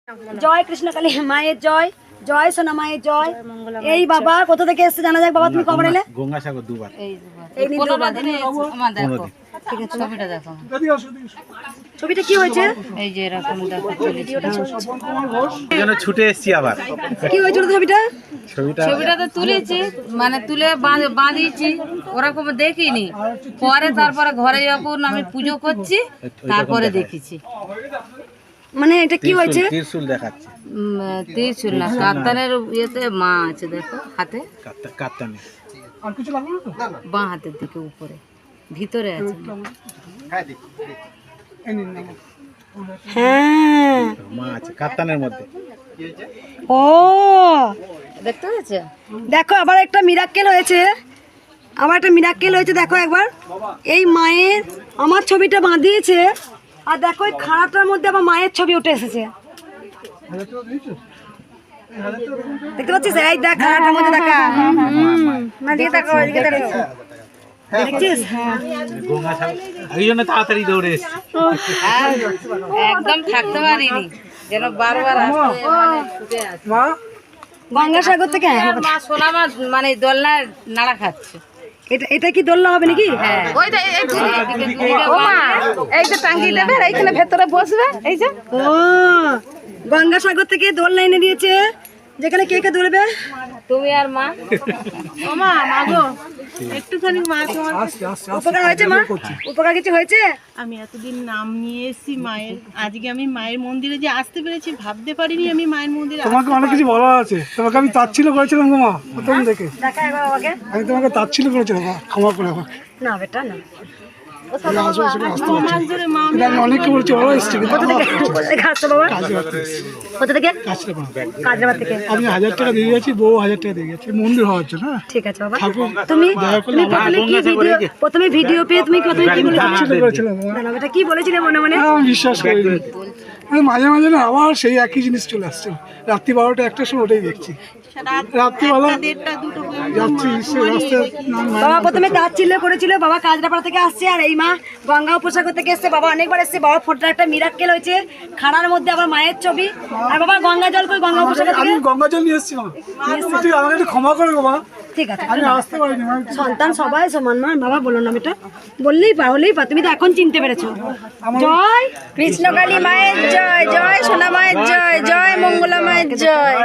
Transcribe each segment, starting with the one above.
जय कृष्ण काली माয়ের জয় জয় সোনা মায়ের জয়। এই বাবা কোথা থেকে এসেছে জানা যাক। বাবা তুমি কবে এলে? গঙ্গাসাগর দুবার। এই নিন দুবার। আমার দেখো ঠিক আছে ছবিটা দেখো ছবিটা কি হয়েছে? এই যে এরকম দেখো যেন ছুটে এসেছি আবার। কি হয়েছিল ছবিটা? ছবিটা তো তুলেছি মানে তুলে বাঁধিয়েছি ওরকম দেখিনি পরে তারপরে ঘরে যখন আমি পুজো করছি তারপরে দেখেছি। মানে এটা কি হয়েছে? ত্রিশূল দেখাচ্ছে। ত্রিশূল না কাতানের ইয়েতে মা আছে দেখো হাতে কাতানে বাঁ হাতের দিকে উপরে ভিতরে আছে হ্যাঁ মা আছে কাতানের মধ্যে। ও দেখতে পেয়েছে? দেখো আবার একটা মিরাক্কেল হয়েছে। আবার একটা মিরাক্কেল হয়েছে দেখো একবার। এই মায়ের আমার ছবিটা বাঁধিয়েছে আর দেখো এই খাড়াটার মধ্যে আবার মায়ের ছবি উঠে এসেছে। দেখতে পাচ্ছিস? এই দেখ খাড়াটার মধ্যে দেখা। এদিকে দেখো এদিকে দেখো দেখছিস? এই জন্য তাড়াতাড়ি দৌড়ে এসেছি। একদম থাকতে পারিনি যেন বারবার ছুটে আসে। গঙ্গাসাগর থেকে মা সোনা মা মানে দোলনা নাড়া খাচ্ছে। এটা কি দোলনা হবে নাকি? এইটা টাঙ্গিয়ে দেবে আর এইখানে ভেতরে বসবে। এই যে ও গঙ্গাসাগর থেকে দোলনা এনে দিয়েছে যেখানে কে কে দৌড়বে। তুমি আর মা মা মাগো একটুখানি মা তোমার উপকার হয়েছে মা? উপকার কিছু হয়েছে? আমি এতদিন নাম নিয়ে এসেছি মায়ের, আজকে আমি মায়ের মন্দিরে যে আসতে পেরেছি ভাবতে পারিনি আমি মায়ের মন্দিরে। তোমাকে অনেক কিছু বলা আছে, তোমাকে আমি তাচ্ছিল্য করেছিলাম গো মা প্রথম দেখে। দেখা একবার বাবাকে। আমি তোমাকে তাচ্ছিল্য করেছিলাম মা, ক্ষমা করে আমাকে। না বেটা না। আমি অনেককে বলছি ওরা এসছে কিন্তু কোথা থেকে আসছো বাবা? কোথা থেকে? কাজরাবাদ থেকে। আমি 1000 টাকা দিয়ে গেছি, বউ 1000 টাকা দিয়ে গেছি মন্দির হওয়ার জন্য। হ্যাঁ ঠিক আছে বাবা। ঠাকুর তুমি দয়া করলে প্রথমে ভিডিও পেয়ে তুমি কি বলেছিলে? তাচ্ছিল্য করেছিলাম মা। না বেটা কি বলেছিলে মনে মনে? আমি বিশ্বাস করিনি। আমি মাঝে মাঝে না আবার সেই একই জিনিস চলে আসছে। রাত্রি 12টা 1টার সময় ওটাই দেখছি। রাত্রিবেলা যাচ্ছি রাস্তায় বাবা প্রথমে তাচ্ছিল্য করেছিল। বাবা কাজরাপাড়া থেকে আসছে আর এই মা গঙ্গা উপসাগর থেকে এসছে। বাবা অনেকবার এসছে। বাবা ফটোটা একটা মিরাক্কেল হয়েছে, খাড়ার মধ্যে আবার মায়ের ছবি। আর বাবা গঙ্গা জল কই? গঙ্গা উপসাগর আমি থেকে গঙ্গা জল নিয়ে এসেছি মা। তুই আমাকে একটু ক্ষমা করে গো মা, ঠিক আছে। আমি আসতে পারিনি মা। সন্তান সবাই সমান মা। বাবা বলো না বেটা, বললেই পা তুমি তো এখন চিনতে পেরেছো। জয় কৃষ্ণকালী মায়ের জয়, জয় সোনা মায়ের জয়, জয় মঙ্গলা মায়ের জয়।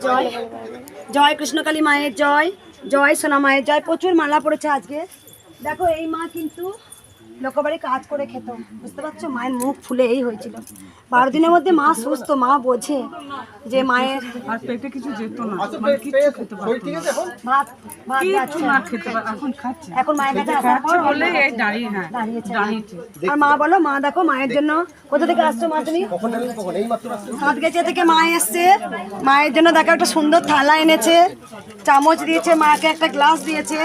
জয় জয় কৃষ্ণকালী মায়ের জয়, জয় সোনা মায়ের জয়। প্রচুর মালা পড়েছে আজকে। দেখো এই মা কিন্তু লোকবাড়ি কাজ করে খেত, বুঝতে পারছো? মায়ের মুখ ফুলে এই হয়েছিল। 12 দিনের মধ্যে মা সুস্থ। মা বোঝে যে মায়ের আর পেটে কিছু যেত না, ভাত ভাত না খেতে এখন খাচ্ছে। এখন মায়ের কাছে আসার পর বলে এই দাঁড়িয়েছে। আর মা বলো, মা দেখো মায়ের জন্য কোথা থেকে আসছো মা তুমি? সাতগেছিয়া থেকে মা এসছে। মায়ের জন্য দেখো একটা সুন্দর থালা এনেছে, চামচ দিয়েছে, মাকে একটা গ্লাস দিয়েছে।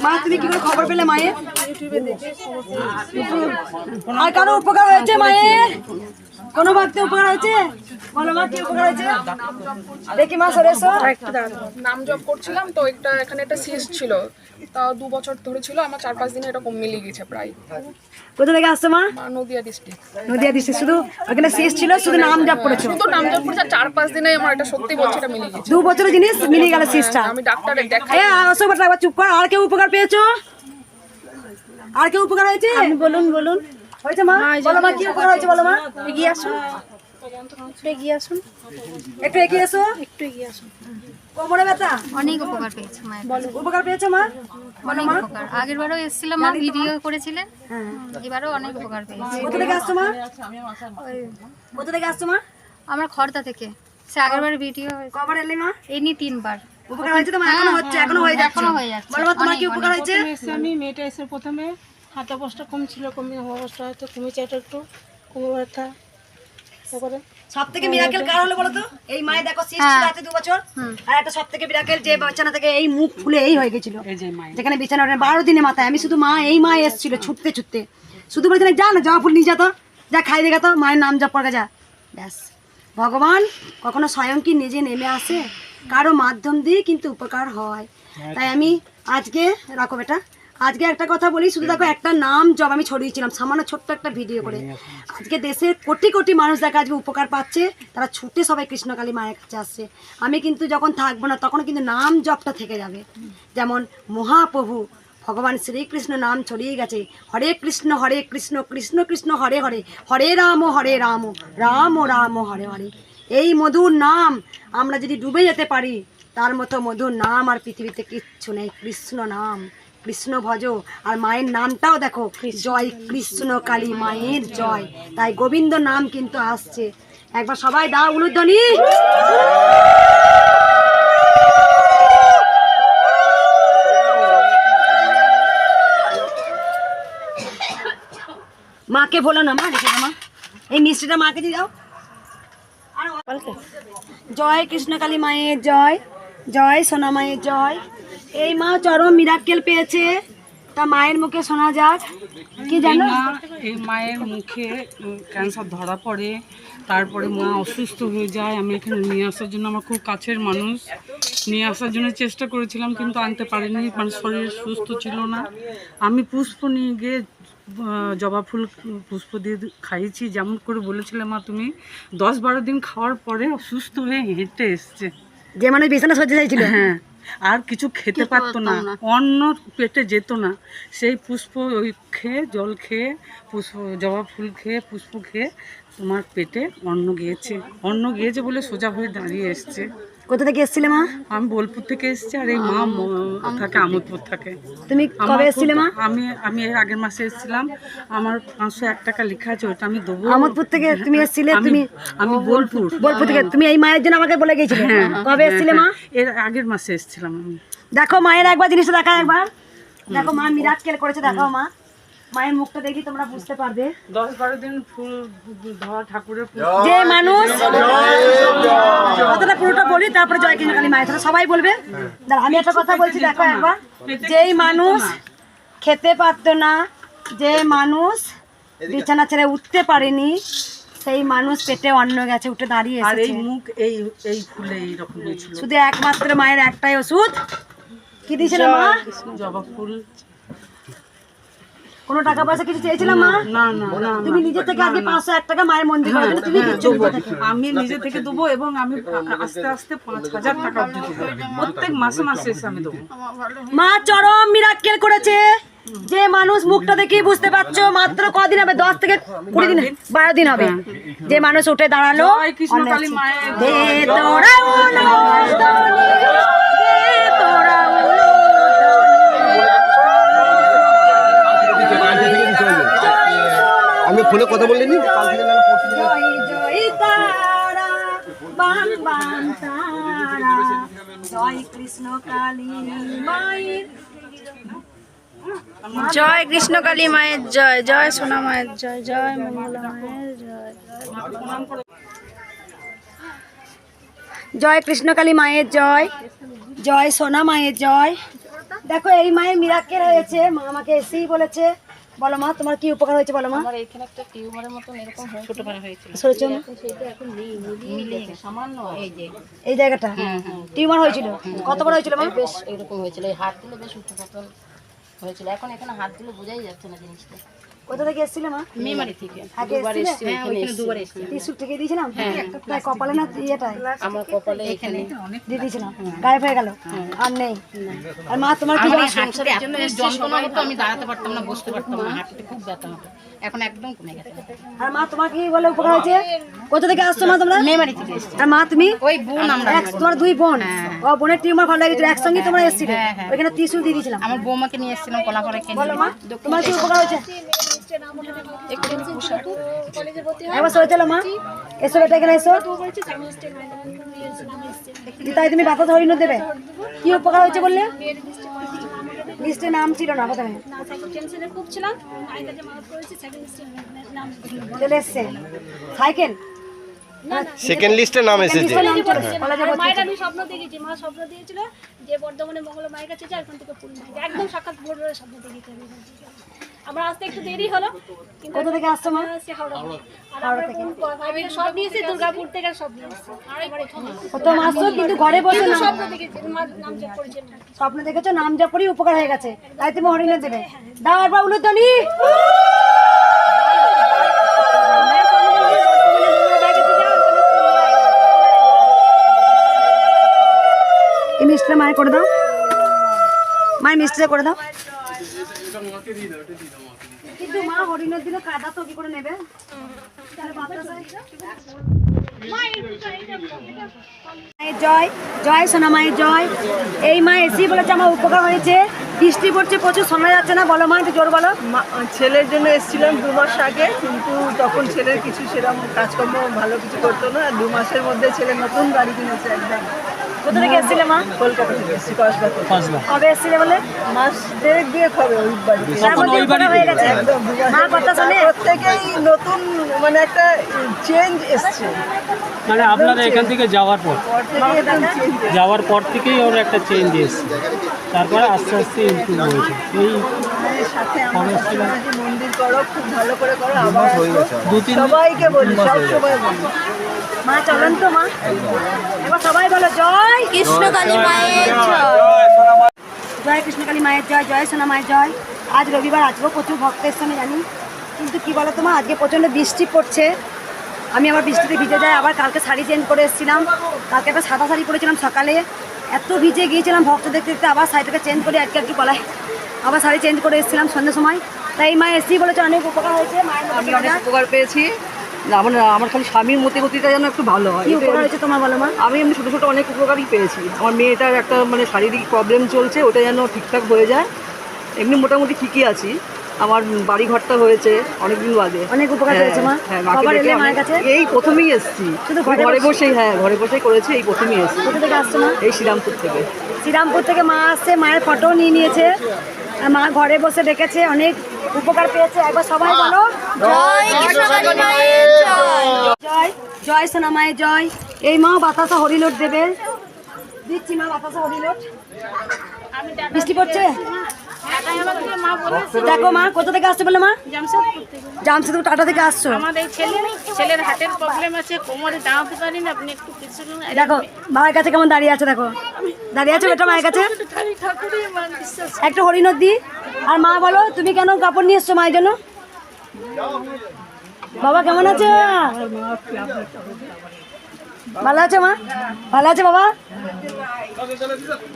মা তুমি কি করে খবর পেলে মায়ের? আর কারো উপকার হয়েছে মায়ের? কোনো ভক্তি উপকার হয়েছে? বলো মা কি উপকার হয়েছে? দেখি মা সরে এসো। নাম জপ করছিলাম তো এখানে একটা সিস্ট ছিল, তাও 2 বছর ধরে ছিল। আমার 4-5 দিনে এরকম মিলে গেছে প্রায়। কোথা থেকে আসছো মা? নদিয়া ডিস্ট্রিক্ট। নদিয়া দিচ্ছে। শুধু ওখানে শেষ ছিল, শুধু নাম জপ করেছো? শুধু নাম জপ করেছে, 4-5 দিনে আমার এটা সত্যি বলছি এটা মিলে গেছে। 2 বছরের জিনিস মিলে গেল শেষটা। আমি ডাক্তারের দেখাই। আসো বেটা একবার চুপ কর। আর কেউ উপকার পেয়েছো? আর কেউ উপকার হয়েছে? বলুন বলুন হয়েছে মা? বলো মা কি উপকার হয়েছে বলো মা। এগিয়ে আসুন, এগিয়ে আসুন, একটু এগিয়ে এসো, একটু এগিয়ে আসুন। কোমরে ব্যথা? অনেক উপকার পেয়েছি মায়ের। বলো উপকার পেয়েছো মা? অনেক উপকার। আগের বারও এসেছিলাম মা, ভিডিও করেছিলেন। এবারও অনেক উপকার পেয়েছি। কোথা থেকে আসছো মা? কোথা থেকে আসছো মা? আমার খড়দা থেকে। সে আগের বার ভিডিও কবার এলে মা? এই নিয়ে 3 বার উপকার হয়েছে তোমার? এখনো হচ্ছে? এখনো হয়ে যাচ্ছে? এখনো হয়ে যাচ্ছে। বলো মা তোমার কি উপকার হয়েছে? আমি মেয়েটা এসে প্রথমে হাতে অবস্থা কম ছিল, অবস্থা হয়তো কমেছে, এটা একটু কোমর ব্যথা। তারপরে সব থেকে মিরাকেল কার হলো বলো তো? এই মায়ের দেখো সিস্ট আছে 2 বছর। আর একটা সব থেকে মিরাকেল যে বাচ্চাটা থেকে এই মুখ ফুলে এই হয়ে গেছিল, যেখানে বিছানা 12 দিনের মাথায়। আমি শুধু মা এই মা এসেছিল ছুটতে ছুটতে, শুধু বলেছিলেন যা না জবা ফুল নিয়ে যা, তো যা খাই দেখা তো মায়ের নাম জপ করে যা। ব্যাস। ভগবান কখনো স্বয়ং কি নিজে নেমে আসে? কারো মাধ্যম দিয়ে কিন্তু উপকার হয়। তাই আমি আজকে রাখো বেটা, আজকে একটা কথা বলি, শুধু দেখো একটা নাম জব আমি ছড়িয়েছিলাম সামান্য ছোট্ট একটা ভিডিও করে। আজকে দেশের কোটি কোটি মানুষ দেখা আজকে উপকার পাচ্ছে, তারা ছুটে সবাই কৃষ্ণকালী মায়ের কাছে আসছে। আমি কিন্তু যখন থাকবো না তখন কিন্তু নাম জপটা থেকে যাবে। যেমন মহাপ্রভু ভগবান শ্রীকৃষ্ণ নাম ছড়িয়ে গেছে, হরে কৃষ্ণ কৃষ্ণ কৃষ্ণ হরে হরে, হরে রাম রাম রাম হরে হরে। এই মধুর নাম আমরা যদি ডুবে যেতে পারি, তার মতো মধুর নাম আর পৃথিবীতে কিচ্ছু নেই। কৃষ্ণ নাম, কৃষ্ণ ভজ। আর মায়ের নামটাও দেখো, জয় কৃষ্ণ কালী মায়ের জয়। তাই গোবিন্দ নাম কিন্তু আসছে। একবার সবাই দাও উলুধ্বনি। মাকে বলো না, মা রেখে দাও, মা এই মিষ্টিটা মাকে দিয়ে দাও। জয় কৃষ্ণকালী মায়ের জয়, জয় সোনা মায়ের জয়। এই মা চরম মিরাক্কেল পেয়েছে, তা মায়ের মুখে শোনা যাক। কি জানো, এই মায়ের মুখে ক্যান্সার ধরা পড়ে, তারপরে মা অসুস্থ হয়ে যায়। আমি এখানে নিয়ে আসার জন্য, আমার খুব কাছের মানুষ, নিয়ে আসার জন্য চেষ্টা করেছিলাম কিন্তু আনতে পারিনি, মানে শরীর সুস্থ ছিল না। আমি পুষ্প নিয়ে গিয়ে জবা ফুল পুষ্প দিয়ে খাইয়েছি, যেমন করে বলেছিলে মা তুমি। 10-12 দিন খাওয়ার পরে অসুস্থ হয়ে হেঁটে এসছে। যে মানুষ বিছানা সজ্জা চাইছিল, হ্যাঁ, আর কিছু খেতে পারতো না, অন্ন পেটে যেত না। সেই পুষ্প ওই খেয়ে, জল খেয়ে, পুষ্প জবা ফুল খেয়ে, পুষ্প খেয়ে তোমার পেটে অন্ন গিয়েছে বলে সোজা হয়ে দাঁড়িয়ে এসছে। কোথা থেকে এসেছিলে মা? আমি বোলপুর থেকে এসেছি, আর এই মা থাকে আমোদপুর থাকে। তুমি কবে এসেছিলে মা? আমি এর আগের মাসে এসেছিলাম। আমার 501 টাকা লেখা আছে, ওটা আমি দেবো। আমোদপুর থেকে তুমি এসেছিলে? আমি বোলপুর থেকে। তুমি এই মায়ের জন্য আমাকে বলে গেছিলে? কবে এসেছিলে মা? এর আগের মাসে এসেছিলাম আমি। দেখো মায়ের একবার জিনিসটা দেখা, একবার দেখো মা মিরাক্কেল করেছে। দেখাও মা, মায়ের মুখটা দেখি তোমরা বুঝতে পারবে। 10-12 দিন ফুল ধোয়া ঠাকুরের যে মানুষ, কথাটা পুরোটা বলি তারপরে জয় কৃষ্ণকালী মায়ের সাথে সবাই বলবে। আমি একটা কথা বলছি, দেখো একবার, যেই মানুষ খেতে পারতো না, যে মানুষ বিছানা ছেড়ে উঠতে পারেনি, সেই মানুষ পেটে অন্ন গেছে, উঠে দাঁড়িয়ে আর এই এসেছে। মুখ এই ফুলে এইরকম হয়েছিল। শুধু একমাত্র মায়ের একটাই ওষুধ, কি দিয়েছিল মা? জবা ফুল। কোনো টাকা পয়সা কিছু চেয়েছিলাম মা? না না না, তুমি নিজে থেকে আগে 501 টাকা মায়ের মন্দির করার জন্য তুমি দিচ্ছ। আমি নিজে থেকে দেবো, এবং আমি আস্তে আস্তে 5000 টাকা অবধি দেবো, প্রত্যেক মাসে মাসে এসে আমি দেবো। মা চরম মিরাক্কেল করেছে। যে মানুষ মুখটা দেখে বুঝতে পারছো, মাত্র কদিন হবে, 10 থেকে 20 দিন, 12 দিন হবে, যে মানুষ উঠে দাঁড়ালো। জয় কৃষ্ণকালী মায়ের দে তোরা উলুধ্বনি, দে তোরা আমি ফোনে কথা বলিনি। জয় জয় তারা, বাম বাম তারা, জয় কৃষ্ণ কালী মায়ের জয় কৃষ্ণকালী মায়ের জয়, জয় সোনা মায়ের জয়, জয় মঙ্গলা মায়ের জয়। জয় কৃষ্ণকালী মায়ের জয়, জয় সোনা মায়ের জয়। দেখো এই মায়ের মিরাক্কেল হয়েছে, মা আমাকে এসেই বলেছে। বলো মা, তোমার কি উপকার হয়েছে বলো মা? আমার এখানে একটা টিউমারের মতন এরকম ছোটখাটো হয়েছিল। সরেছো না? সেটা এখন নেই, মিলিয়ে সামান্য এই যে এই জায়গাটা টিউমার হয়েছিল। কত বড় হয়েছিল মা? বেশ এরকম হয়েছিল, এই হাত দিলে বেশ উঠে মতন হয়েছিল। এখন এখানে হাত দিলে বোঝাই যাচ্ছে না জিনিসটা। কোথা থেকে এসেছিলে মা? মেমারি থেকে আগে এসেছিলে? ওইখানে দুবার এসেছি। ত্রিশূল থেকে দিয়েছিলাম, তাই কপালে না ইয়েটাই আমার কপালে এখানে দিয়ে দিয়েছিলাম, গায়েব হয়ে গেল, আর নেই। আর মা তোমার কি আমার হাঁটুতে এত যন্ত্রণা হতো, আমি দাঁড়াতে পারতাম না, বসতে পারতাম না, হাঁটুতে খুব ব্যথা হতো, এখন একদম কমে গেছে। আর মা তোমার কি বলে উপকার হয়েছে? কোথা থেকে আসছো মা তোমরা? মেমারি থেকে এসেছি। আর মা তুমি? ওই বোন আমরা, তোমার দুই বোন, ও বোনের টিউমার ভালো লাগছিল, একসঙ্গে তোমরা এসেছিলে, ওইখানে ত্রিশূল দিয়ে দিয়েছিলাম। আমার বৌমাকে নিয়ে এসেছিলাম কলাপাড়া কেন। বলো মা, তোমার কি উপকার হয়েছে? একবার সরে চলো মা, এসো বেটা, এখানে এসো। তাই তুমি বাতা ধরিয়ে দেবে। কি উপকার হয়েছে বললে? লিস্টে নাম ছিল না প্রথমে, চলে এসছে সাইকেল, সেকেন্ড লিস্টে নাম এসেছে। মায়ের আমি স্বপ্ন দেখেছি, মা স্বপ্ন দিয়েছিল যে বর্ধমানে মঙ্গলা মায়ের কাছে যায়, এখান থেকে ফুল একদম সাক্ষাৎ বোর্ডের স্বপ্ন দেখেছি। আমার আসতে একটু দেরি হলো, কোথা থেকে আসছো মা? হাওড়া থেকে। আমি সব নিয়েছি, দুর্গাপুর থেকে সব নিয়েছি। প্রথম আসছো কিন্তু ঘরে বসে না স্বপ্ন দেখেছি, নাম জপ করেছি। স্বপ্ন দেখেছো, নাম জপ করেই উপকার হয়ে গেছে, তাই তুমি হরিণে দেবে। দাও একবার উলুধ্বনি। এই মিষ্টিটা মায়ের করে দাও, মায়ের মিষ্টিটা করে দাও। কিন্তু মা হরিণের দিনে কাদা তো কি করে নেবে? মায়ের জয়, জয় সোনা মায়ের জয়। এই মা এসি বলেছে আমার উপকার হয়েছে। বৃষ্টি পড়ছে প্রচুর, শোনা যাচ্ছে না, বলো মা একটু জোর বলো। ছেলের জন্য এসেছিলাম 2 মাস আগে, কিন্তু তখন ছেলের কিছু সেরকম কাজকর্ম ভালো কিছু করতো না। 2 মাসের মধ্যে ছেলে নতুন গাড়ি কিনেছে একদম। কোথা থেকে এসেছিলে মা? কলকাতা থেকে এসেছি, কসবা। কবে এসেছিলে বলে? মাস 1.5 দিয়ে হবে ওই বাড়ি। তার মধ্যে উপকার হয়ে গেছে একদম মা কথা শুনে। প্রত্যেকেই নতুন মানে একটা চেঞ্জ এসছে। মানে আপনারা এখান থেকে যাওয়ার পর থেকেই ওর একটা চেঞ্জ এসছে, তারপরে আস্তে আস্তে ইমপ্রুভ হয়েছে। এই সাথে আমরা মন্দির করো, খুব ভালো করে করো, আবার সবাইকে বলি, সব সময় বলি। মা চলেন তো মা, এবার সবাই বলো জয় কৃষ্ণকালী মায়ের জয়। জয় কৃষ্ণকালী মায়ের জয়, জয় সোনা মায়ের জয়। আজ রবিবার, আজকেও প্রচুর ভক্ত এসছে আমি জানি, কিন্তু কি বলো তোমার, আজকে প্রচণ্ড বৃষ্টি পড়ছে। আমি আবার বৃষ্টিতে ভিজে যাই, আবার কালকে শাড়ি চেঞ্জ করে এসেছিলাম। কালকে একটা সাদা শাড়ি পরেছিলাম সকালে, এত ভিজে গিয়েছিলাম ভক্ত দেখতে দেখতে, আবার শাড়িটাকে চেঞ্জ করে আজকে একটু গলায় আবার শাড়ি চেঞ্জ করে এসেছিলাম সন্ধ্যের সময়। তাই মা এসেই বলেছে অনেক উপকার হয়েছে। আমি অনেক উপকার পেয়েছি। আমার খালি স্বামীর মতিগতিটা যেন একটু ভালো হয়। কি উপকার হয়েছে তোমার বলো মা? আমি এমনি ছোটো ছোটো অনেক উপকারই পেয়েছি। আমার মেয়েটার একটা মানে শারীরিক প্রবলেম চলছে, ওটা যেন ঠিকঠাক হয়ে যায়। এমনি মোটামুটি ঠিকই আছি। আমার বাড়ি ঘরটা হয়েছে অনেকদিন বাদে। অনেক উপকার পেয়েছে মা। হ্যাঁ, কবার এলে মায়ের কাছে? এই প্রথমেই এসেছি, শুধু ঘরে বসেই করেছি, এই প্রথমেই এসেছি। কোথা থেকে আসছো মা? এই শ্রীরামপুর থেকে। শ্রীরামপুর থেকে মা আসছে, মায়ের ফটো নিয়ে নিয়েছে, আর মা ঘরে বসে দেখেছে, অনেক উপকার পেয়েছে। একবার সবাই বলো জয় কৃষ্ণকালী মায়ের জয়। জয়, জয় সোনা মায়ের জয়। এই মা বাতাসা হরিলোট দেবে, দিচ্ছি মা বাতাসা হরিলোট। বৃষ্টি পড়ছে, দেখো মা কোথা থেকে আসছে বলে মা? জামশেদপুর টাটা থেকে আসছো। আমাদের ছেলের হার্টের প্রবলেম আছে, কোমরে দাঁড়াতে পারি না, আপনি একটু কিছু দেখো মায়ের কাছে কেমন দাঁড়িয়ে আছে, দেখো দাঁড়িয়ে আছে বেটা মায়ের কাছে। একটা হরিণর দি। আর মা বলো তুমি কেন কাপড় নিয়ে এসছো মায়ের জন্য? বাবা কেমন আছে? ভালো আছে মা? ভালো আছে বাবা?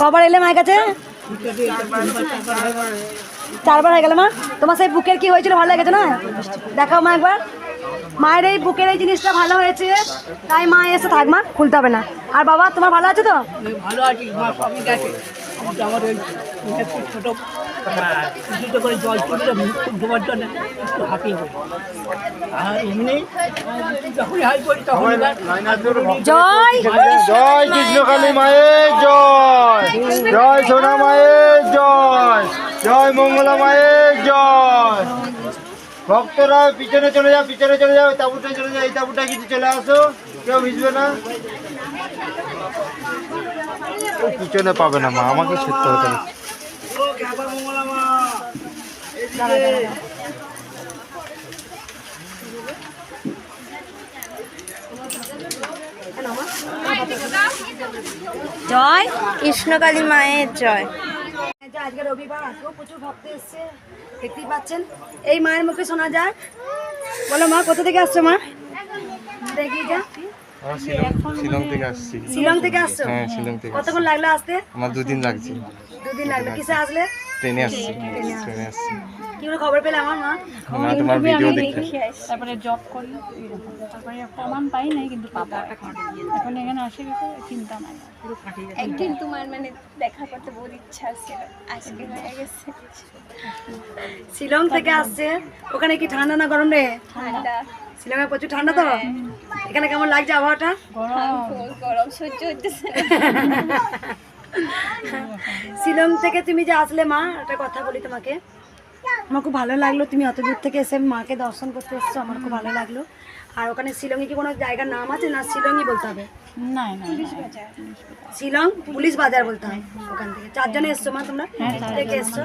কবার এলে মায়ের কাছে? 4বার হয়ে গেল মা। তোমার সেই বুকের কি হয়েছিল, ভালো লেগেছে না? দেখাও মা একবার। মায়ের এই বুকের এই জিনিসটা ভালো হয়েছে, তাই মা এসে থাক, মা খুলতে হবে না। আর বাবা তোমার ভালো আছে তো? ভালো আছি, মা সবই দেখে। আমার একটু ছোটো দুটো করে জল তুলে খুব ডোবার জন্য একটু হাঁপিয়ে পড়ি। আর এমনি যখনই হাই করি তখন জয় জয় কৃষ্ণকালী মায়ের জয়, জয় সোনা মায়ের জয়, জয় মঙ্গলা মায়ের জয়। ভক্তরা পিছনে চলে যাও, ওই তাঁবুটা চলে যাও, এই তাঁবুটা কিছু চলে আসো, কেউ ভিজবে না। পিছনে পাবে না মা, আমাকে ছুটতে হতে হবে। জয় কৃষ্ণকালী মায়ের জয়। আজকে রবিবার, আজকেও প্রচুর ভক্ত এসছে, দেখতেই পাচ্ছেন। এই মায়ের মুখে শোনা যায়। বলো মা কোথা থেকে আসছো মা? দেখি যা। শিলং থেকে আসছি। শিলং থেকে আসছো? হ্যাঁ, শিলং থেকে। কতক্ষণ লাগলো আসতে? আমার 2 দিন লাগছে। 2 দিন লাগলো। কিসে আসলে? ট্রেনে আসছি। কি করে খবর পেলে আমার মা? না, তোমার ভিডিও দেখে। তারপরে জব করি, তারপরে প্রমাণ পাই নাই, কিন্তু পাবো এখন এখানে আসে গেছে, চিন্তা নাই। একদিন তোমার মানে দেখা করতে বহুত ইচ্ছা ছিল, আজকে হয়ে গেছে। শিলং থেকে আসছে। ওখানে কি ঠান্ডা না গরম রে? ঠান্ডা, শিলংয়ে প্রচুর ঠান্ডা তো। এখানে কেমন লাগছে আবহাওয়াটা? গরম সহ্য হইতেছে। শিলং থেকে তুমি যে আসলে মা, একটা কথা বলি তোমাকে, আমার খুব ভালো লাগলো। তুমি অত দূর থেকে এসে মাকে দর্শন করতে এসছো, আমার খুব ভালো লাগলো। আর ওখানে শিলংয়ে কি কোনো জায়গার নাম আছে না? শিলংই বলতে হবে? না, শিলং পুলিশ বাজার বলতে হয়। ওখান থেকে 4 জনে এসছো মা তোমরা? থেকে এসছো?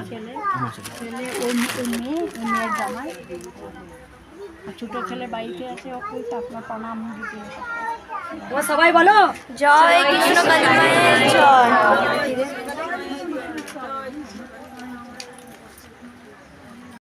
আর ছোটো ছেলে বাড়িতে আছে ওকে তো আপনার প্রণাম দিতে হবে। তোমরা সবাই বলো জয় কৃষ্ণ কালী মায়ের জয়।